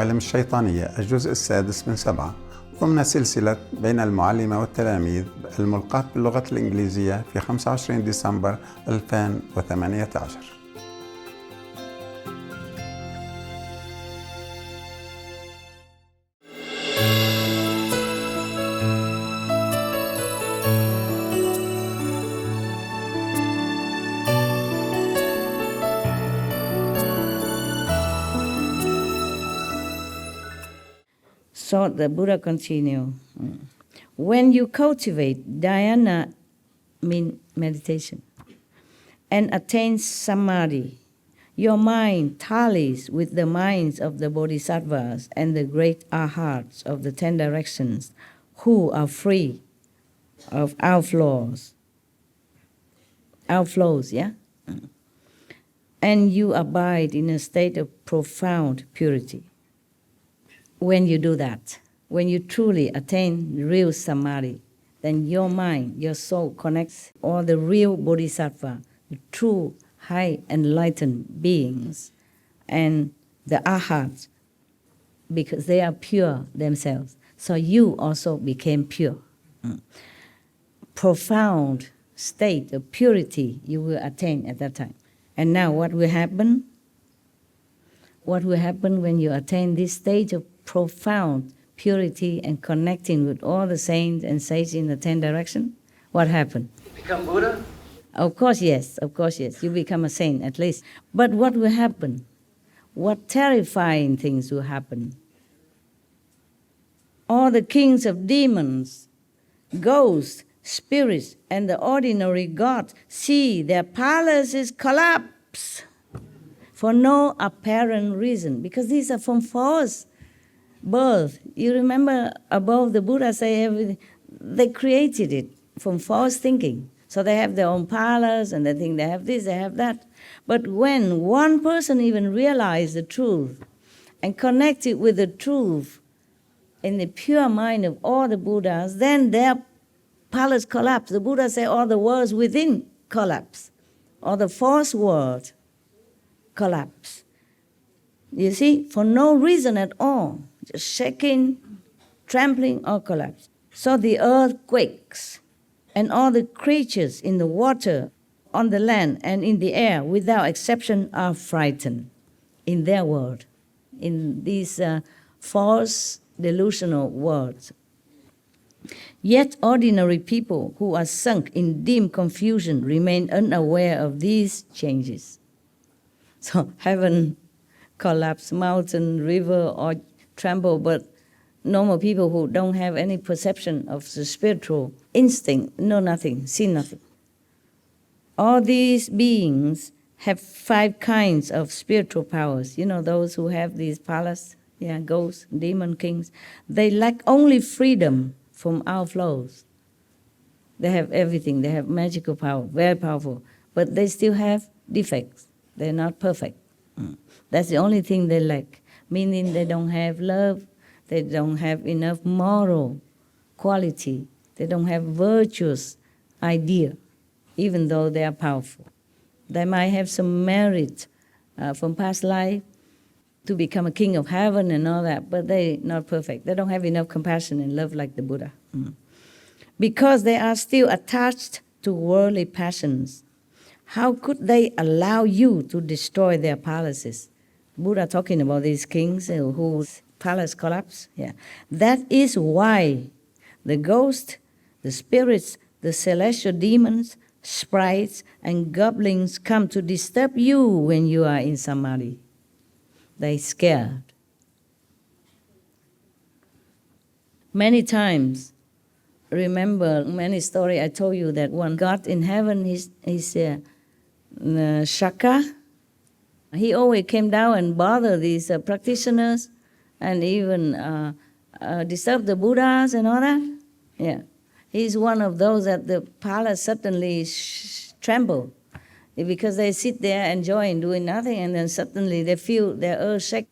علم الشيطانية الجزء السادس من 7 ضمن سلسلة بين المعلمة والتلاميذ الملقاة باللغة الإنجليزية في 25 ديسمبر 2018. So the Buddha continued, when you cultivate dhyana, mean meditation, and attain samadhi, your mind tallies with the minds of the bodhisattvas and the great arhats of the 10 directions who are free of outflows, yeah? And you abide in a state of profound purity. When you do that, when you truly attain real samadhi, then your mind, your soul connects all the real bodhisattva, the true high enlightened beings, and the arhats, because they are pure themselves. So you also became pure. Profound state of purity you will attain at that time. And now what will happen? What will happen when you attain this stage of profound purity and connecting with all the saints and sages in the 10 directions? What happened? You become Buddha? Of course, yes. You become a saint at least. But what will happen? What terrifying things will happen? All the kings of demons, ghosts, spirits, and the ordinary gods see their palaces collapse for no apparent reason, because these are from false birth. You remember above the Buddha say they created it from false thinking. So they have their own palace and they think they have this, they have that. But when one person even realized the truth and connected with the truth in the pure mind of all the Buddhas, then their palace collapsed. The Buddha said all the worlds within collapse, all the false world collapse. You see, for no reason at all, just shaking, trampling, or collapse. So the earth quakes, and all the creatures in the water, on the land, and in the air, without exception, are frightened in their world, in these false, delusional worlds. Yet ordinary people who are sunk in dim confusion remain unaware of these changes. So heaven collapse, mountain, river, or tremble, but normal people who don't have any perception of the spiritual instinct know nothing, see nothing. All these beings have 5 kinds of spiritual powers. You know, those who have these palaces, ghosts, demon kings, they lack only freedom from outflows. They have everything. They have magical power, very powerful, but they still have defects. They're not perfect. That's the only thing they lack, meaning they don't have love, they don't have enough moral quality, they don't have virtuous idea, even though they are powerful. They might have some merit from past life to become a king of heaven and all that, but they're not perfect. They don't have enough compassion and love like the Buddha. Because they are still attached to worldly passions, how could they allow you to destroy their palaces? Buddha talking about these kings whose palace collapse. That is why the ghosts, the spirits, the celestial demons, sprites, and goblins come to disturb you when you are in samadhi. They're scared. Many times, remember many stories I told you that one god in heaven, he's Shaka. He always came down and bothered these practitioners and even disturbed the Buddhas and all that. He's one of those that the palace suddenly tremble because they sit there enjoying doing nothing, and then suddenly they feel their earth shake.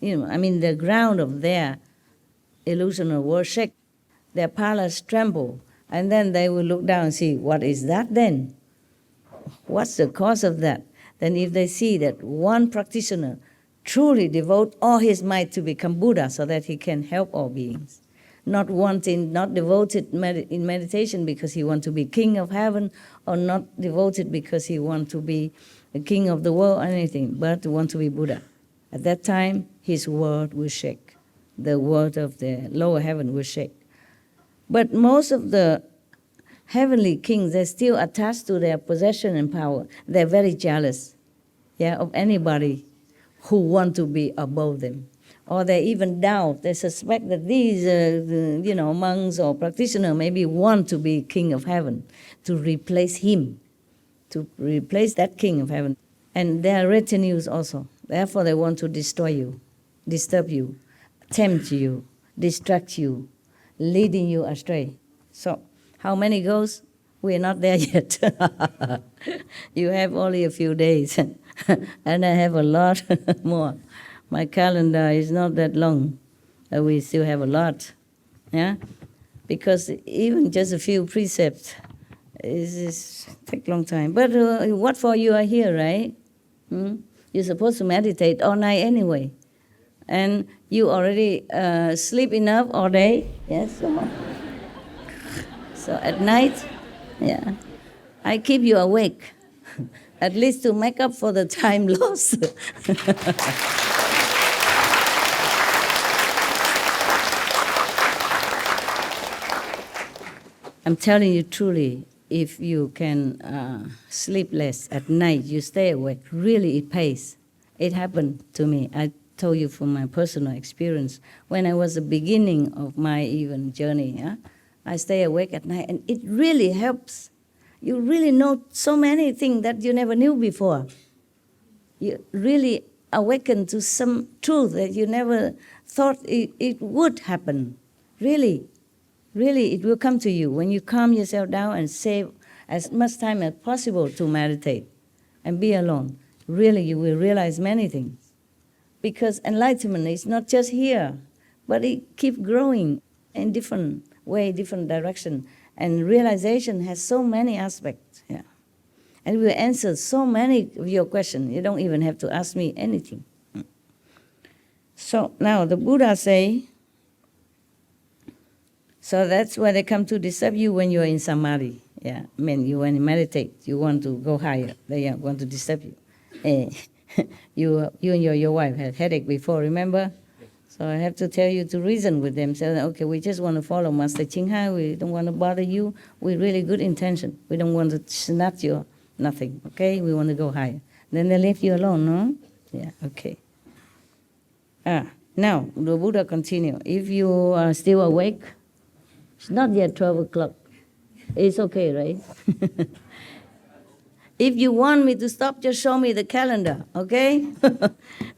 The ground of their illusional world shake. Their palace tremble, and then they will look down and see, what is that then? What's the cause of that? Then if they see that one practitioner truly devote all his might to become Buddha so that he can help all beings. Not devoted in meditation because he wants to be king of heaven, or not devoted because he wants to be the king of the world or anything, but want to be Buddha. At that time, his world will shake. The world of the lower heaven will shake. But most of the heavenly kings, they're still attached to their possession and power. They're very jealous, of anybody who want to be above them. Or they even doubt, they suspect that these, monks or practitioners maybe want to be king of heaven, to replace him, to replace that king of heaven. And their retinues also. Therefore, they want to destroy you, disturb you, tempt you, distract you, leading you astray. So, how many goes? We're not there yet. You have only a few days, and I have a lot more. My calendar is not that long, but we still have a lot, because even just a few precepts is take long time. But what for you are here, right? You're supposed to meditate all night anyway, and you already sleep enough all day, yes. So at night, I keep you awake, at least to make up for the time lost. I'm telling you truly, if you can sleep less at night, you stay awake, really it pays. It happened to me. I told you from my personal experience. When I was the beginning of my even journey, I stay awake at night, and it really helps. You really know so many things that you never knew before. You really awaken to some truth that you never thought it would happen. Really, it will come to you when you calm yourself down and save as much time as possible to meditate and be alone. Really, you will realize many things. Because enlightenment is not just here, but it keeps growing in different way, different direction. And realization has so many aspects. And we will answer so many of your questions. You don't even have to ask me anything. So now the Buddha say, so that's why they come to disturb you when you're in samadhi. When you meditate, you want to go higher. They want to disturb you. You and your wife had headache before, remember? So I have to tell you to reason with them. Say, okay, we just want to follow Master Ching Hai. We don't want to bother you. With really good intention. We don't want to snatch your nothing. Okay, we want to go higher. Then they leave you alone, no? Okay. Now the Buddha continue. If you are still awake, it's not yet 12 o'clock. It's okay, right? If you want me to stop, just show me the calendar, okay?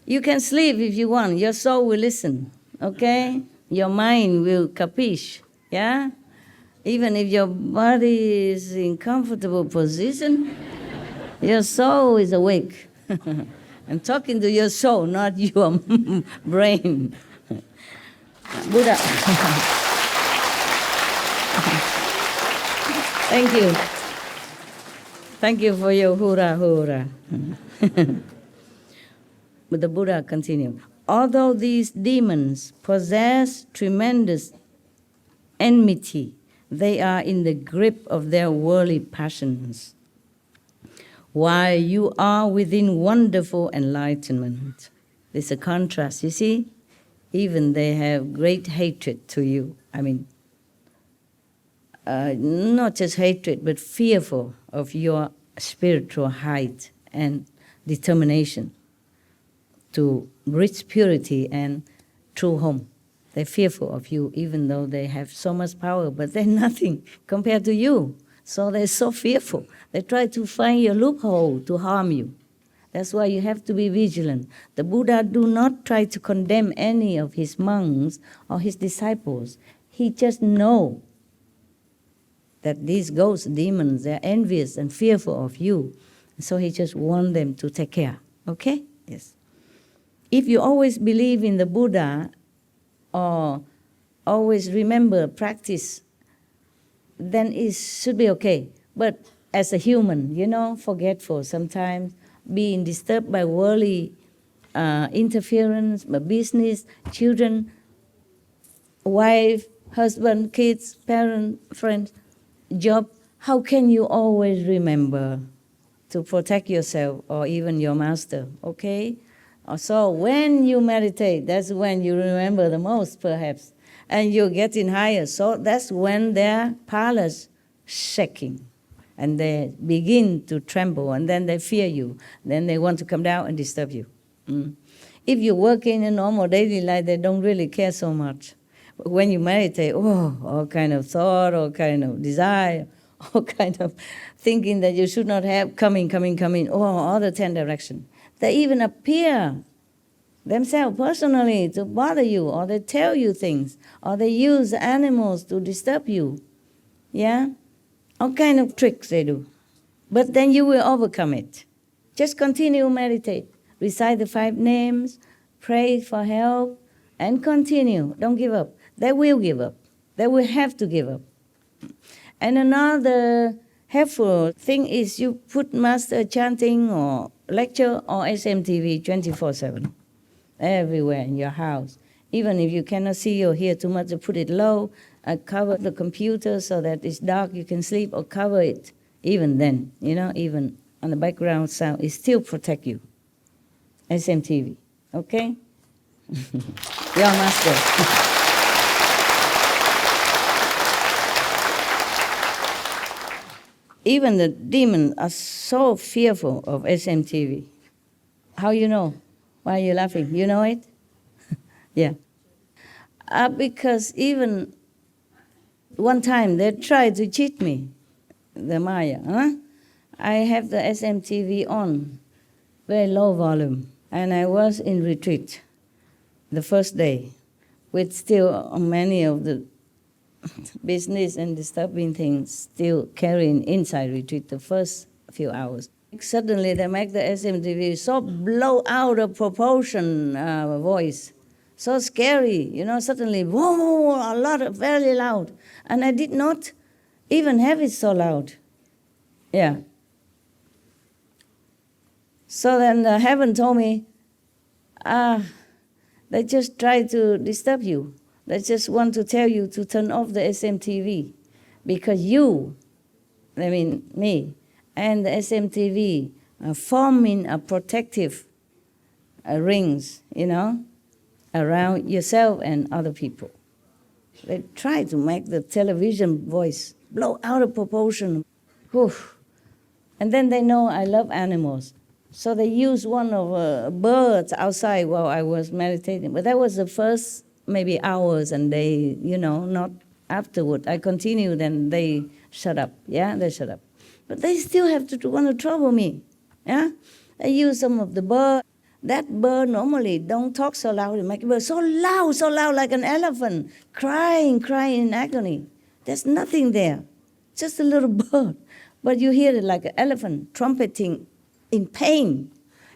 You can sleep if you want. Your soul will listen, okay? Your mind will capiche, Even if your body is in comfortable position, your soul is awake. I'm talking to your soul, not your brain. Buddha. Thank you. Thank you for your hurrah, hurrah. But the Buddha continued. Although these demons possess tremendous enmity, they are in the grip of their worldly passions, while you are within wonderful enlightenment. There's a contrast, you see? Even they have great hatred to you. Not just hatred, but fearful of your spiritual height and determination to reach purity and true home. They're fearful of you, even though they have so much power, but they're nothing compared to you. So they're so fearful. They try to find your loophole to harm you. That's why you have to be vigilant. The Buddha do not try to condemn any of his monks or his disciples. He just knows that these ghosts, demons, they're envious and fearful of you. So he just wants them to take care. Okay? Yes. If you always believe in the Buddha or always remember, practice, then it should be okay. But as a human, forgetful sometimes, being disturbed by worldly interference, business, children, wife, husband, kids, parent, friends, job, how can you always remember to protect yourself or even your master, okay? So when you meditate, that's when you remember the most, perhaps. And you're getting higher, so that's when their palace shaking. And they begin to tremble, and then they fear you. Then they want to come down and disturb you. If you work in a normal daily life, they don't really care so much. But when you meditate, all kind of thought, all kind of desire, all kind of thinking that you should not have coming, all the 10 directions. They even appear themselves personally to bother you, or they tell you things, or they use animals to disturb you. Yeah? All kind of tricks they do. But then you will overcome it. Just continue meditate. Recite the 5 names, pray for help, and continue. Don't give up. They will give up. They will have to give up. And another helpful thing is you put master chanting or lecture or SMTV 24/7 everywhere in your house. Even if you cannot see or hear too much, put it low, cover the computer so that it's dark, you can sleep, or cover it. Even then, even on the background sound, it still protect you. SMTV, okay? Your master. Even the demons are so fearful of SMTV. How you know? Why are you laughing? You know it? Yeah. Because even one time they tried to cheat me, the Maya. I have the SMTV on, very low volume, and I was in retreat the first day with still many of the business and disturbing things still carrying inside retreat the first few hours. Suddenly they make the SMTV so blow out of proportion voice, so scary, suddenly, whoa, a lot of very loud. And I did not even have it so loud. Yeah. So then heaven told me, they just try to disturb you. They just want to tell you to turn off the SMTV because you, me, and the SMTV are forming a protective rings, around yourself and other people. They try to make the television voice blow out of proportion. Whew. And then they know I love animals. So they used one of birds outside while I was meditating. But that was the first maybe hours, and they, not afterward. I continued and they shut up. Yeah, they shut up. But they still have to want to trouble me. Yeah, I use some of the bird. That bird normally don't talk so loud. It make a bird so loud like an elephant, crying in agony. There's nothing there, just a little bird. But you hear it like an elephant trumpeting in pain.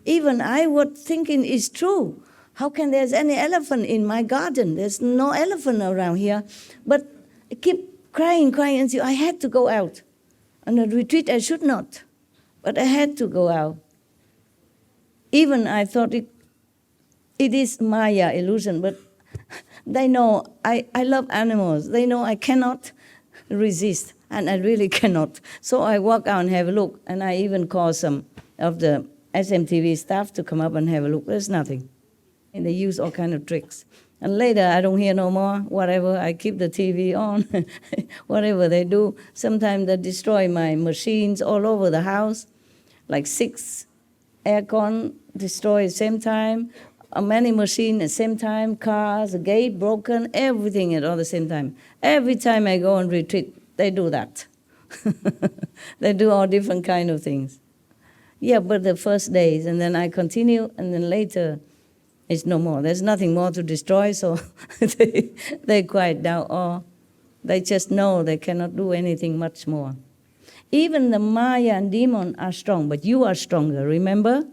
Even I was thinking it's true. How can there's any elephant in my garden? There's no elephant around here. But I keep crying until I had to go out. On a retreat, I should not. But I had to go out. Even I thought it is Maya illusion, but they know I love animals. They know I cannot resist, and I really cannot. So I walk out and have a look, and I even call some of the SMTV staff to come up and have a look. There's nothing. And they use all kind of tricks. And later, I don't hear no more, whatever. I keep the TV on, whatever they do. Sometimes they destroy my machines all over the house, like 6 aircon destroyed at the same time, many machines at the same time, cars, a gate broken, everything at all the same time. Every time I go on retreat, they do that. They do all different kind of things. Yeah, but the first days, and then I continue, and then later, it's no more. There's nothing more to destroy, so they quiet down, or they just know they cannot do anything much more. Even the Maya and demon are strong, but you are stronger, remember?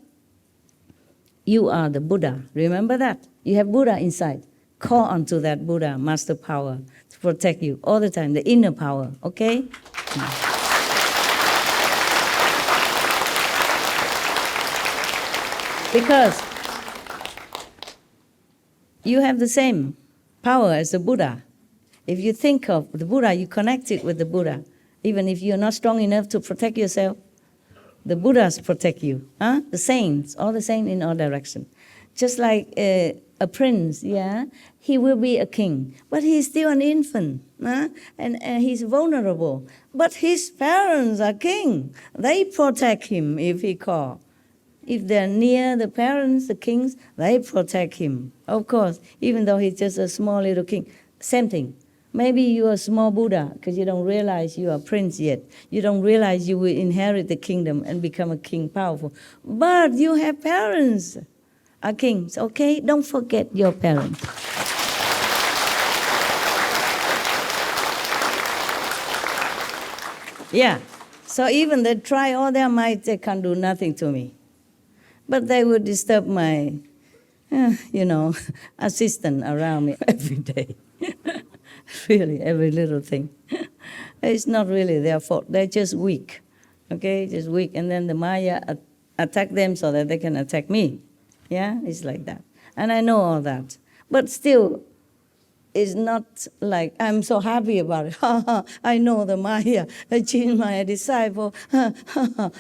You are the Buddha, remember that? You have Buddha inside. Call onto that Buddha, master power, to protect you all the time, the inner power, okay? Because You have the same power as the Buddha. If you think of the Buddha, you connect it with the Buddha. Even if you're not strong enough to protect yourself, the Buddhas protect you. The saints, all the saints in all directions. Just like a prince, yeah, he will be a king, but he's still an infant, and he's vulnerable. But his parents are king. They protect him if he calls. If they're near the parents, the kings, they protect him. Of course, even though he's just a small little king. Same thing. Maybe you're a small Buddha because you don't realize you are a prince yet. You don't realize you will inherit the kingdom and become a king powerful. But you have parents are kings, okay? Don't forget your parents. Yeah. So even they try all their might, they can't do nothing to me. But they would disturb my, assistant around me every day. Really, every little thing. It's not really their fault. They're just weak, okay? Just weak. And then the Maya attack them so that they can attack me. Yeah, it's like that. And I know all that. But still, it's not like I'm so happy about it. I know the Maya, she's my disciple.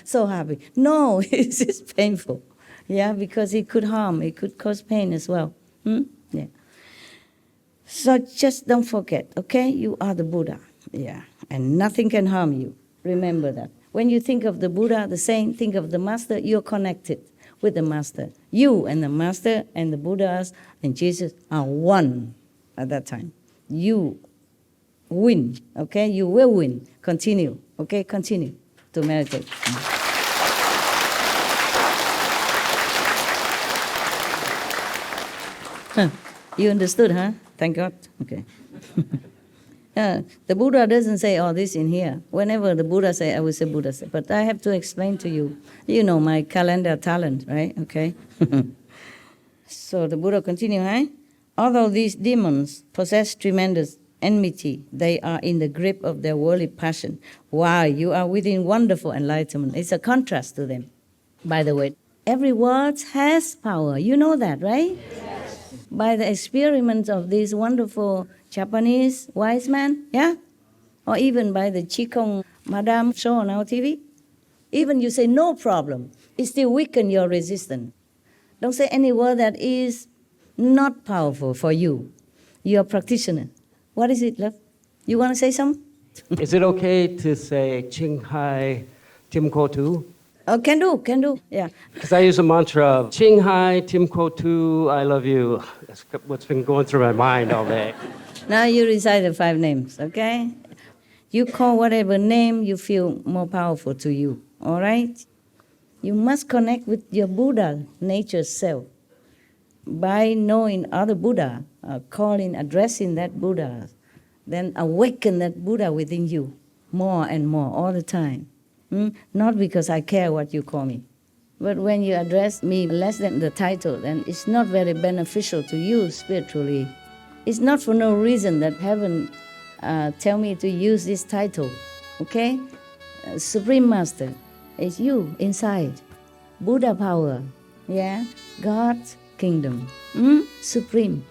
So happy. No, it's just painful. Yeah, because it could harm, it could cause pain as well. Yeah. So just don't forget, okay? You are the Buddha, yeah, and nothing can harm you. Remember that. When you think of the Buddha, the saint, think of the Master, you're connected with the Master. You and the Master and the Buddhas and Jesus are one at that time. You win, okay? You will win. Continue, okay? Continue to meditate. You understood, huh? Thank God. Okay. The Buddha doesn't say all this in here. Whenever the Buddha say, I will say Buddha say. But I have to explain to you. You know my calendar talent, right? Okay. So the Buddha continue, huh? Although these demons possess tremendous enmity, they are in the grip of their worldly passion. Why? You are within wonderful enlightenment. It's a contrast to them. By the way, every word has power. You know that, right? By the experiments of these wonderful Japanese wise men, yeah? Or even by the Qigong Madame show on our TV. Even you say no problem, it still weaken your resistance. Don't say any word that is not powerful for you. You're a practitioner. What is it, love? You want to say something? Is it okay to say Ching Hai Tim Ko Tu? Oh, can do, yeah. Because I use a mantra of Ching Hai Tim Ko Tu, I love you. That's what's been going through my mind all day. Now you recite the 5 names, okay? You call whatever name you feel more powerful to you, all right? You must connect with your Buddha nature self. By knowing other Buddha, calling, addressing that Buddha, then awaken that Buddha within you more and more all the time. Not because I care what you call me. But when you address me less than the title, then it's not very beneficial to you spiritually. It's not for no reason that heaven tell me to use this title, okay? Supreme Master, it's you inside. Buddha power, yeah? God's kingdom, supreme.